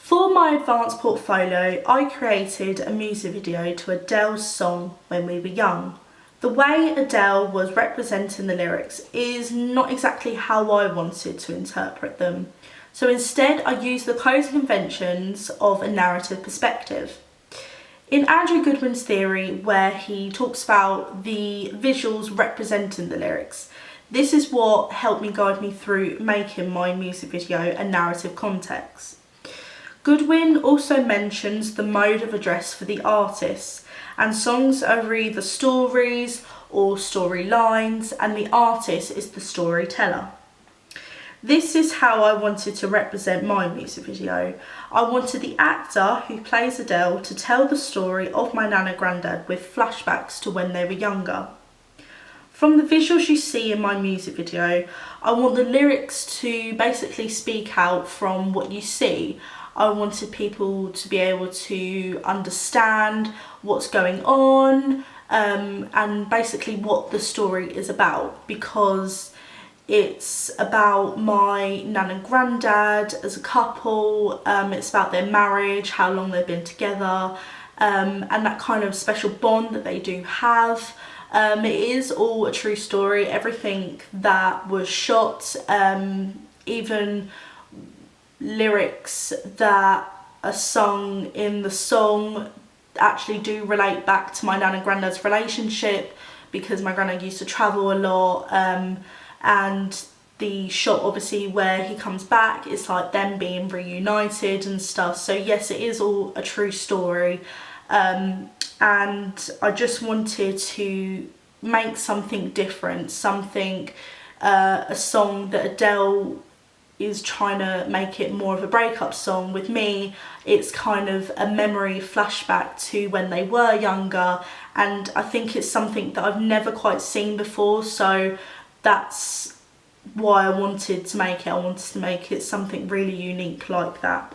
For my advanced portfolio, I created a music video to Adele's song When We Were Young. The way Adele was representing the lyrics is not exactly how I wanted to interpret them. So instead I used the closing conventions of a narrative perspective. In Andrew Goodwin's theory, where he talks about the visuals representing the lyrics, this is what helped me guide me through making my music video a narrative context. Goodwin also mentions the mode of address for the artists, and songs are either stories or storylines, and the artist is the storyteller. This is how I wanted to represent my music video. I wanted the actor who plays Adele to tell the story of my nan and granddad with flashbacks to when they were younger. From the visuals you see in my music video, I want the lyrics to basically speak out from what you see. I wanted people to be able to understand what's going on and basically what the story is about, because it's about my nan and granddad as a couple, it's about their marriage, how long they've been together, and that kind of special bond that they do have. It is all a true story. Everything that was shot, even lyrics that are sung in the song actually do relate back to my nan and granddad's relationship, because my granddad used to travel a lot, and the shot obviously where he comes back, it's like them being reunited and stuff. So yes, it is all a true story, and I just wanted to make something different, something, a song that Adele is trying to make it more of a breakup song. With me, it's kind of a memory flashback to when they were younger, and I think it's something that I've never quite seen before, so that's why I wanted to make it. I wanted to make it something really unique like that.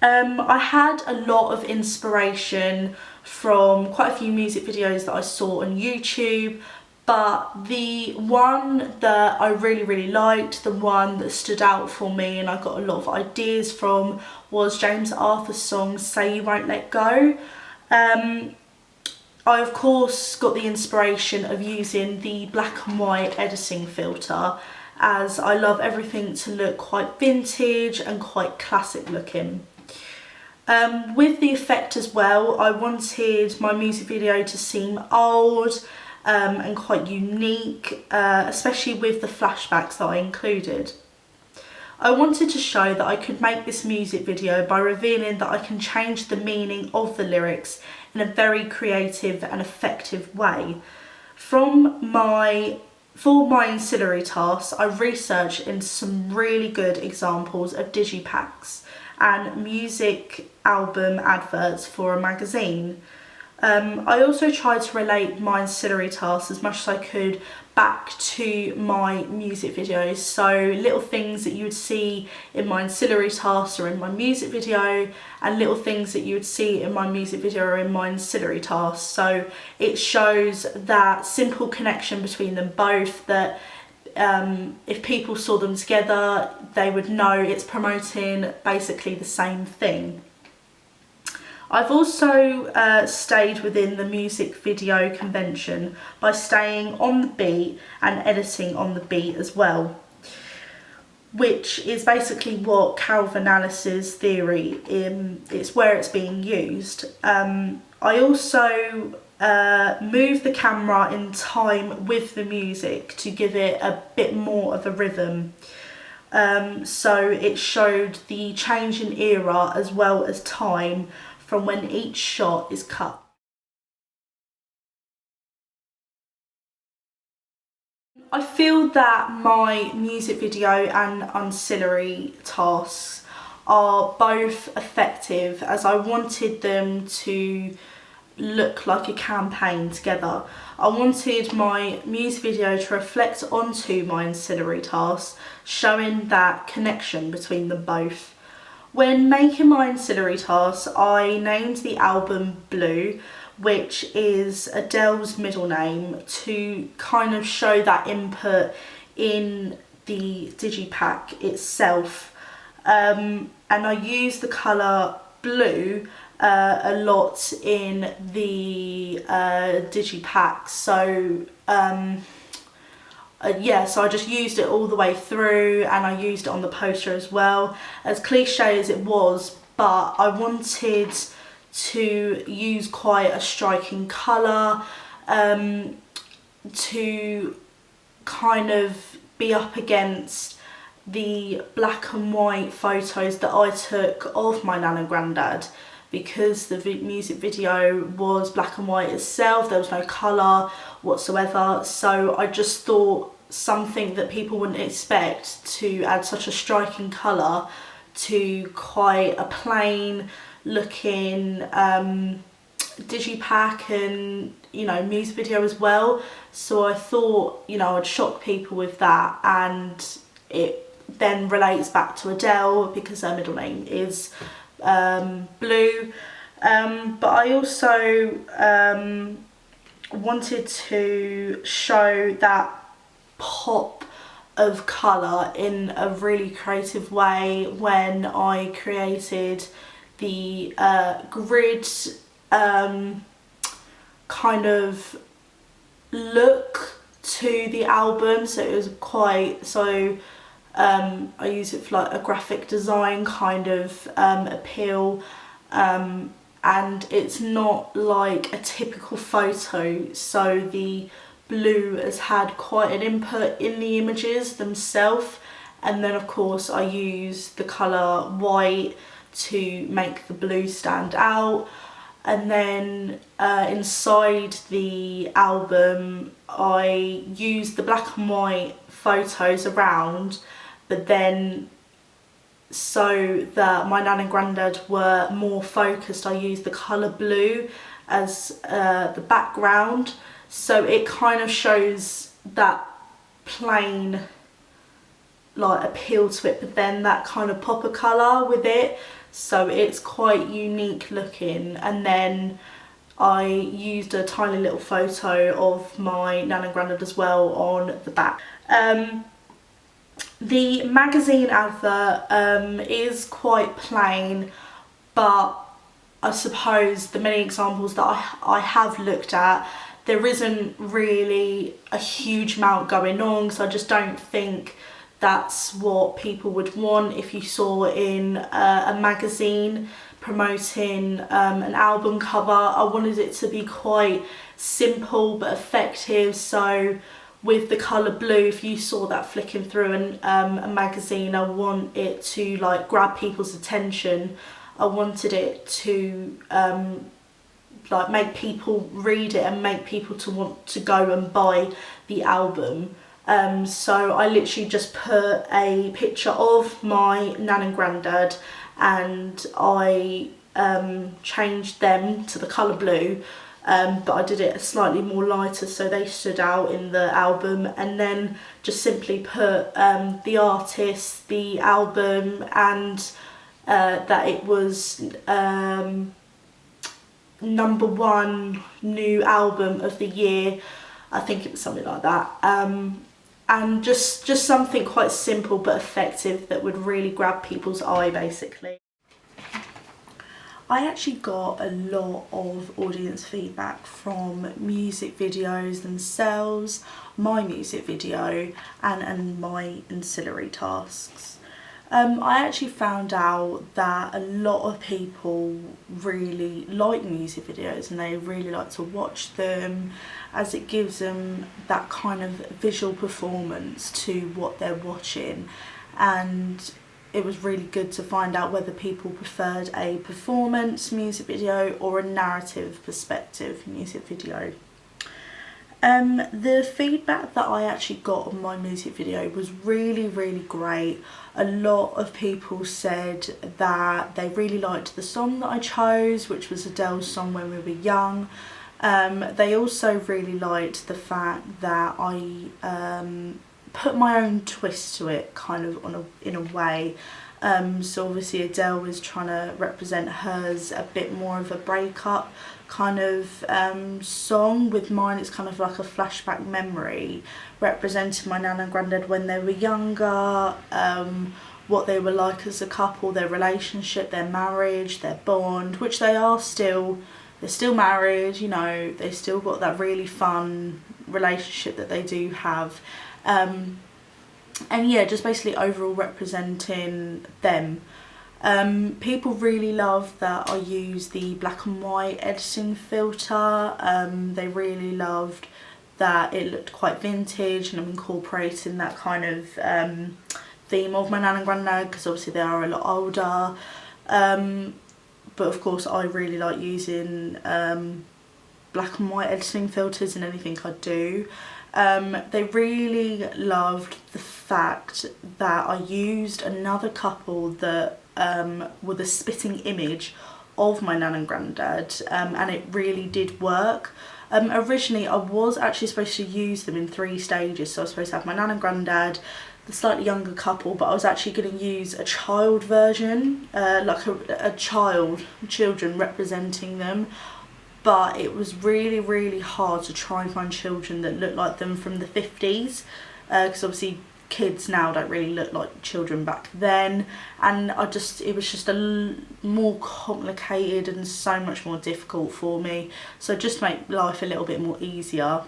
I had a lot of inspiration from quite a few music videos that I saw on YouTube, but the one that I really liked, the one that stood out for me and I got a lot of ideas from, was James Arthur's song Say You Won't Let Go. I of course got the inspiration of using the black and white editing filter, as I love everything to look quite vintage and quite classic looking. With the effect as well, I wanted my music video to seem old and quite unique, especially with the flashbacks that I included. I wanted to show that I could make this music video by revealing that I can change the meaning of the lyrics in a very creative and effective way. For my ancillary tasks, I researched into some really good examples of digipacks and music album adverts for a magazine. I also tried to relate my ancillary tasks as much as I could back to my music videos, so little things that you would see in my ancillary tasks or in my music video, and little things that you would see in my music video or in my ancillary tasks. So it shows that simple connection between them both, that if people saw them together they would know it's promoting basically the same thing. I've also stayed within the music video convention by staying on the beat and editing on the beat as well, which is basically what Carol Vanellis's theory, it's where it's being used. I also moved the camera in time with the music to give it a bit more of a rhythm. So it showed the change in era as well as time from when each shot is cut. I feel that my music video and ancillary tasks are both effective, as I wanted them to look like a campaign together. I wanted my music video to reflect onto my ancillary tasks, showing that connection between them both. When making my ancillary tasks, I named the album Blue, which is Adele's middle name, to kind of show that input in the digipack itself. and I use the colour blue a lot in the digipack. So yeah, so I just used it all the way through, and I used it on the poster as well. As cliche as it was, but I wanted to use quite a striking colour to kind of be up against the black and white photos that I took of my nan and granddad, because the music video was black and white itself. There was no colour whatsoever, so I just thought something that people wouldn't expect, to add such a striking colour to quite a plain looking digipack and, you know, music video as well. So I thought, you know, I'd shock people with that, and it then relates back to Adele because her middle name is Blue. But I also wanted to show that pop of colour in a really creative way when I created the grid kind of look to the album. So it was quite, so I use it for like a graphic design kind of appeal, and it's not like a typical photo, so the blue has had quite an input in the images themselves. And then of course I use the colour white to make the blue stand out. And then inside the album I used the black and white photos around, but then so that my nan and granddad were more focused, I used the colour blue as the background, so it kind of shows that plain like appeal to it, but then that kind of pop of colour with it, so it's quite unique looking. And then I used a tiny little photo of my nan and granddad as well on the back. The magazine advert is quite plain, but I suppose the many examples that I have looked at, there isn't really a huge amount going on, so I just don't think that's what people would want if you saw in a magazine promoting an album cover. I wanted it to be quite simple but effective, so with the colour blue, if you saw that flicking through a magazine, I want it to like grab people's attention. I wanted it to like make people read it and make people to want to go and buy the album. So I literally just put a picture of my nan and granddad, and I changed them to the colour blue, but I did it slightly more lighter so they stood out in the album, and then just simply put the artist, the album, and that it was #1 new album of the year. I think it was something like that. And just something quite simple but effective that would really grab people's eye, basically. I actually got a lot of audience feedback from music videos themselves, my music video, and my ancillary tasks. I actually found out that a lot of people really like music videos and they really like to watch them, as it gives them that kind of visual performance to what they're watching. And it was really good to find out whether people preferred a performance music video or a narrative perspective music video. The feedback that I actually got on my music video was really great. A lot of people said that they really liked the song that I chose, which was Adele's song When We Were Young. They also really liked the fact that I put my own twist to it, kind of in a way. So obviously Adele was trying to represent hers a bit more of a breakup kind of song. With mine it's kind of like a flashback memory representing my nan and granddad when they were younger, what they were like as a couple, their relationship, their marriage, their bond, which they are still. They're still married, you know, they still got that really fun relationship that they do have. And yeah, just basically overall representing them. People really love that I use the black and white editing filter. They really loved that it looked quite vintage, and I'm incorporating that kind of theme of my nan and granddad, because obviously they are a lot older. But of course I really like using black and white editing filters in anything I do. They really loved the fact that I used another couple that were the spitting image of my nan and granddad, and it really did work. Originally I was actually supposed to use them in 3 stages, so I was supposed to have my nan and granddad, the slightly younger couple, but I was actually going to use a child version, like children representing them. But it was really hard to try and find children that looked like them from the 50s, because obviously kids now don't really look like children back then, and it was just more complicated and so much more difficult for me. So just to make life a little bit more easier,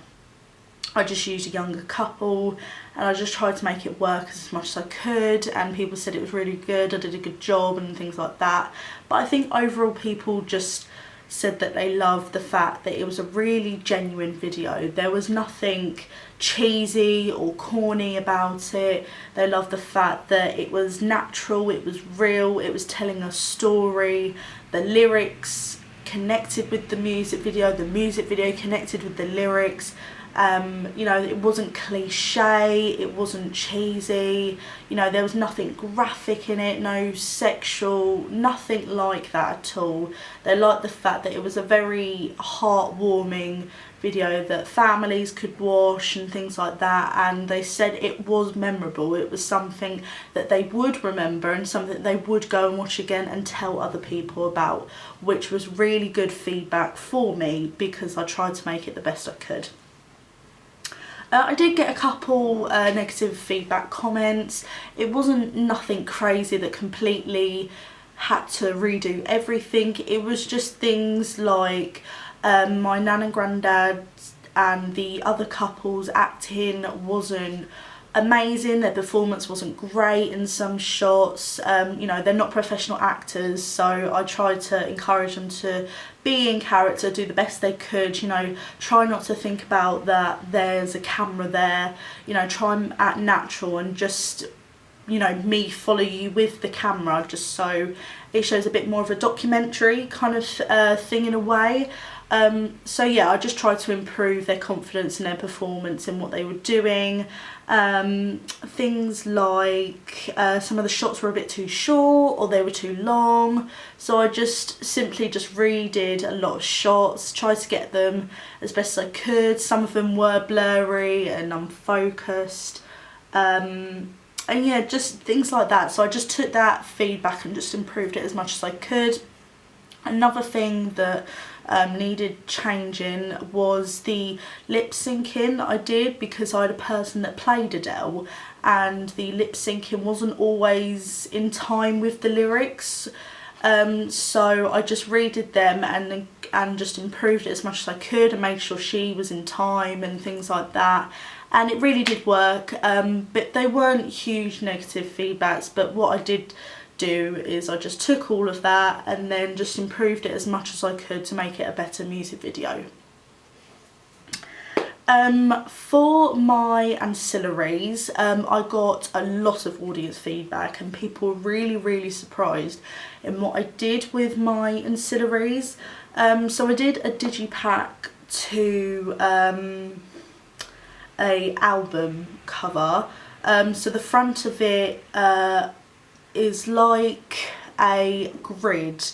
I just used a younger couple, and I just tried to make it work as much as I could, and people said it was really good, I did a good job and things like that. But I think overall people just said that they loved the fact that it was a really genuine video. There was nothing cheesy or corny about it. They loved the fact that it was natural, it was real, it was telling a story. The lyrics connected with the music video connected with the lyrics. You know, it wasn't cliche, it wasn't cheesy, you know, there was nothing graphic in it, no sexual, nothing like that at all. They liked the fact that it was a very heartwarming video that families could watch and things like that, and they said it was memorable. It was something that they would remember and something that they would go and watch again and tell other people about, which was really good feedback for me because I tried to make it the best I could. I did get a couple negative feedback comments. It wasn't nothing crazy that completely had to redo everything. It was just things like my nan and granddad and the other couple's acting wasn't amazing, their performance wasn't great in some shots. You know, they're not professional actors, so I tried to encourage them to be in character, do the best they could, you know, try not to think about that there's a camera there, you know, try and act natural and just, you know, me follow you with the camera, just so it shows a bit more of a documentary kind of thing in a way. So yeah, I just tried to improve their confidence and their performance in what they were doing. Things like some of the shots were a bit too short or they were too long, so I just simply redid a lot of shots, tried to get them as best as I could. Some of them were blurry and unfocused, and yeah, just things like that. So I just took that feedback and just improved it as much as I could. Another thing that needed changing was the lip syncing that I did, because I had a person that played Adele and the lip syncing wasn't always in time with the lyrics. So I just redid them and just improved it as much as I could and made sure she was in time and things like that. And it really did work, but they weren't huge negative feedbacks. But what I did do is I just took all of that and then just improved it as much as I could to make it a better music video. For my ancillaries, I got a lot of audience feedback and people were really surprised in what I did with my ancillaries. So I did a digipack to a album cover. So the front of it is like a grid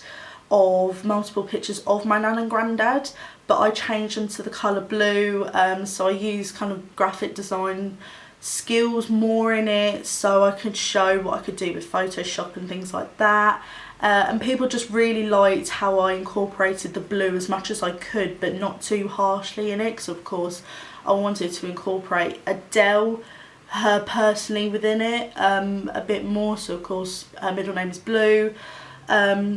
of multiple pictures of my nan and granddad, but I changed them to the colour blue. So I used kind of graphic design skills more in it, so I could show what I could do with Photoshop and things like that. And people just really liked how I incorporated the blue as much as I could, but not too harshly in it, because of course I wanted to incorporate Adele her personally within it a bit more. So of course her middle name is Blue.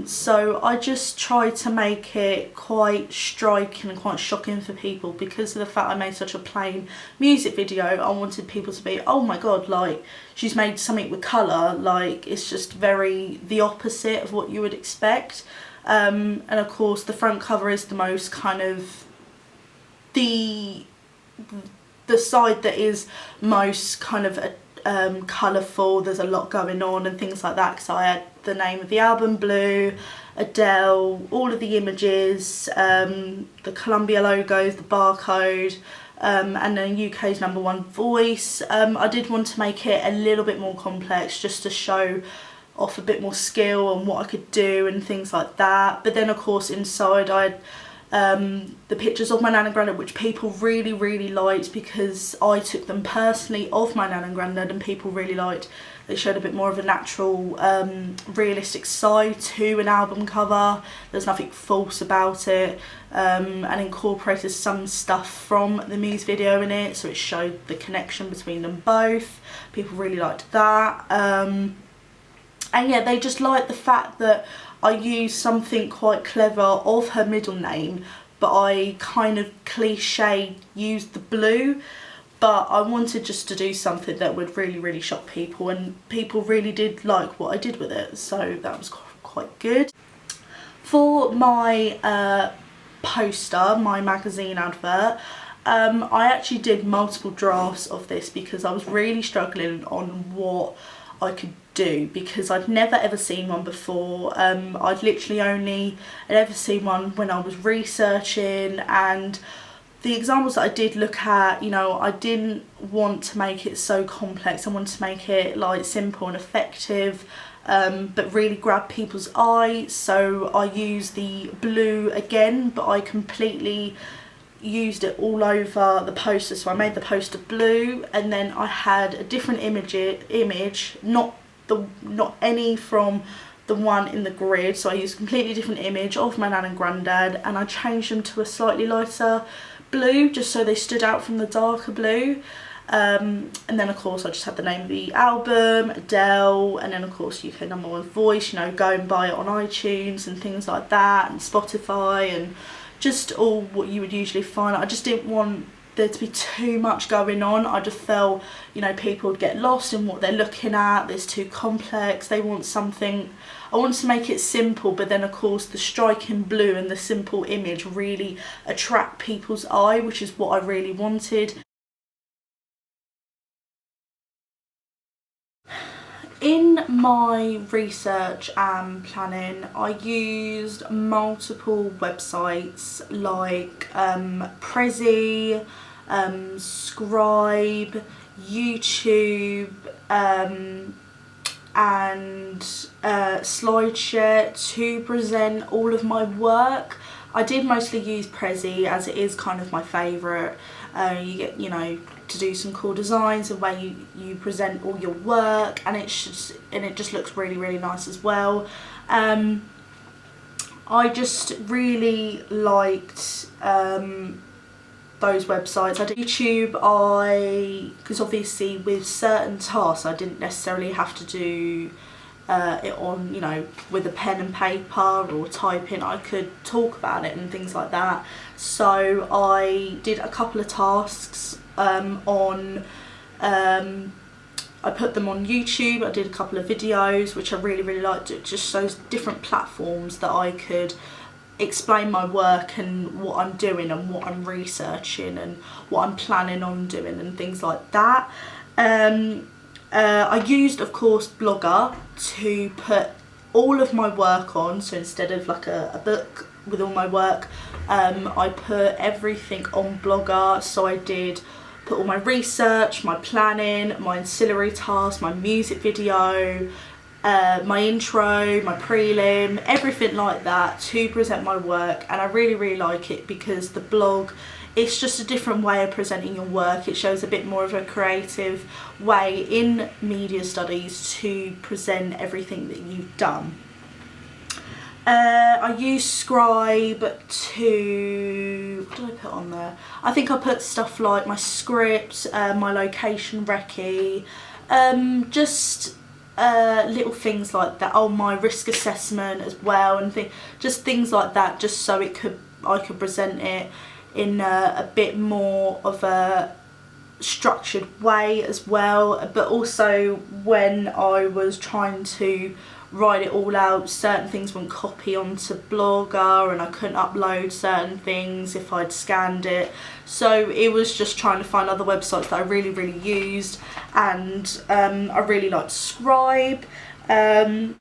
So I just tried to make it quite striking and quite shocking for people because of the fact I made such a plain music video. I wanted people to be, oh my god, like she's made something with colour, like it's just very the opposite of what you would expect. And of course the front cover is the most kind of the side that is most kind of colourful. There's a lot going on and things like that, because I had the name of the album Blue, Adele, all of the images, the Columbia logos, the barcode, and then UK's #1 voice. I did want to make it a little bit more complex just to show off a bit more skill and what I could do and things like that. But then of course inside I had the pictures of my nan and granddad, which people really liked because I took them personally of my nan and granddad, and people really liked. They showed a bit more of a natural, realistic side to an album cover. There's nothing false about it, and incorporated some stuff from the music video in it, so it showed the connection between them both. People really liked that, and yeah, they just liked the fact that I used something quite clever of her middle name, but I kind of cliche used the blue, but I wanted just to do something that would really shock people, and people really did like what I did with it, so that was quite good. For my poster, my magazine advert, I actually did multiple drafts of this because I was really struggling on what I could do, because I'd never ever seen one before. I'd literally only ever seen one when I was researching, and the examples that I did look at, you know, I didn't want to make it so complex. I wanted to make it like simple and effective, but really grab people's eye. So I used the blue again, but I completely used it all over the poster. So I made the poster blue, and then I had a different image, not any from the one in the grid. So I used a completely different image of my nan and granddad, and I changed them to a slightly lighter blue just so they stood out from the darker blue. And then of course I just had the name of the album, Adele, and then of course UK #1 voice, you know, go and buy it on iTunes and things like that, and Spotify, and just all what you would usually find. I just didn't want there to be too much going on. I just felt, you know, people would get lost in what they're looking at. It's too complex. They want something. I wanted to make it simple, but then of course the striking blue and the simple image really attract people's eye, which is what I really wanted. In my research and planning, I used multiple websites like Prezi, Scribe, YouTube, and SlideShare to present all of my work. I did mostly use Prezi as it is kind of my favourite. You get, you know, to do some cool designs and where you present all your work, and it just looks really nice as well. I just really liked those websites. I did YouTube, because obviously with certain tasks I didn't necessarily have to do it on, you know, with a pen and paper or typing. I could talk about it and things like that. So I did a couple of tasks I put them on YouTube. I did a couple of videos which I really liked. It just shows different platforms that I could explain my work and what I'm doing and what I'm researching and what I'm planning on doing and things like that. I used, of course, Blogger to put all of my work on. So instead of like a book with all my work, I put everything on Blogger. So I did put all my research, my planning, my ancillary tasks, my music video, my intro, my prelim, everything like that to present my work. And I really like it because the blog, it's just a different way of presenting your work. It shows a bit more of a creative way in media studies to present everything that you've done. I use Scribe to, what did I put on there? I think I put stuff like my script, my location recce, just little things like that. Oh, my risk assessment as well, and just things like that, just so I could present it in a bit more of a structured way as well. But also when I was trying to write it all out, certain things wouldn't copy onto Blogger, and I couldn't upload certain things if I'd scanned it. So it was just trying to find other websites that I really used, and I really liked Scribe. I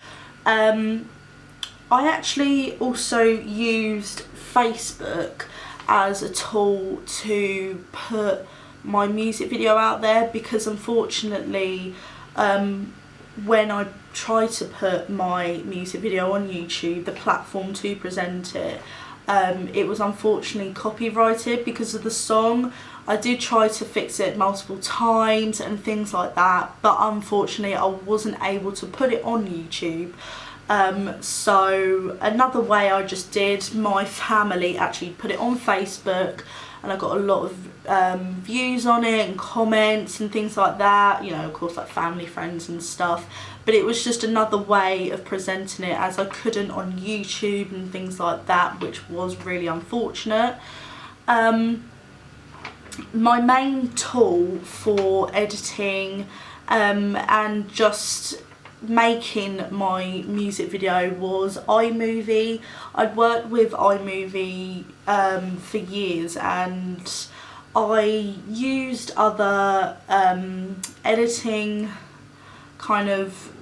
actually also used Facebook as a tool to put my music video out there, because unfortunately when I tried to put my music video on YouTube, the platform to present it, it was unfortunately copyrighted because of the song. I did try to fix it multiple times and things like that, but unfortunately I wasn't able to put it on YouTube. So another way I just did, my family actually put it on Facebook, and I got a lot of views on it and comments and things like that, you know, of course, like family, friends and stuff. But it was just another way of presenting it, as I couldn't on YouTube and things like that, which was really unfortunate. My main tool for editing and just making my music video was iMovie. I'd worked with iMovie for years, and I used other editing kind of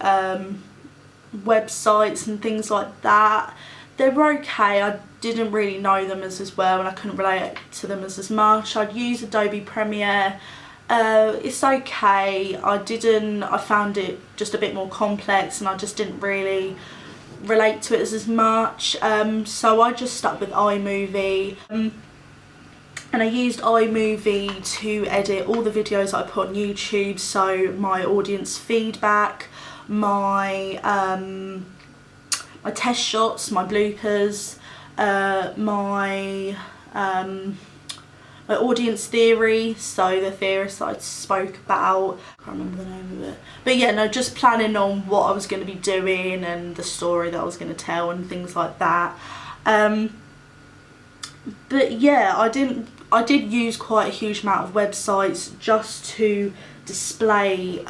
websites and things like that. They were okay. I didn't really know them as well, and I couldn't relate to them as much. I'd use Adobe Premiere. It's okay. I found it just a bit more complex, and I just didn't really relate to it as much. So I just stuck with iMovie. And I used iMovie to edit all the videos I put on YouTube, so my audience feedback, my my test shots, my bloopers, my audience theory, so the theorists that I spoke about, I can't remember the name of it. But yeah, no, just planning on what I was going to be doing and the story that I was going to tell and things like that. But yeah, I did use quite a huge amount of websites just to display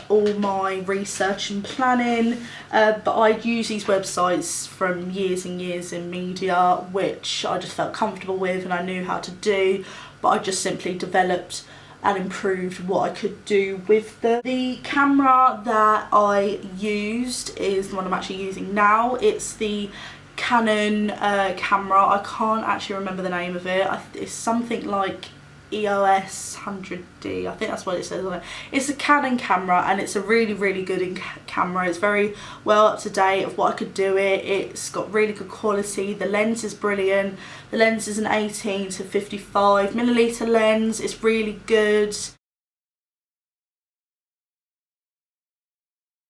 all my research and planning, but I'd use these websites from years and years in media, which I just felt comfortable with and I knew how to do, but I just simply developed and improved what I could do with them. The camera that I used is the one I'm actually using now. It's the Canon camera. I can't actually remember the name of it. It's something like EOS 100D, I think that's what it says on it. It's a Canon camera, and it's a really good camera. It's very well up to date of what I could do it. It's got really good quality. The lens is brilliant. The lens is an 18 to 55mm lens. It's really good.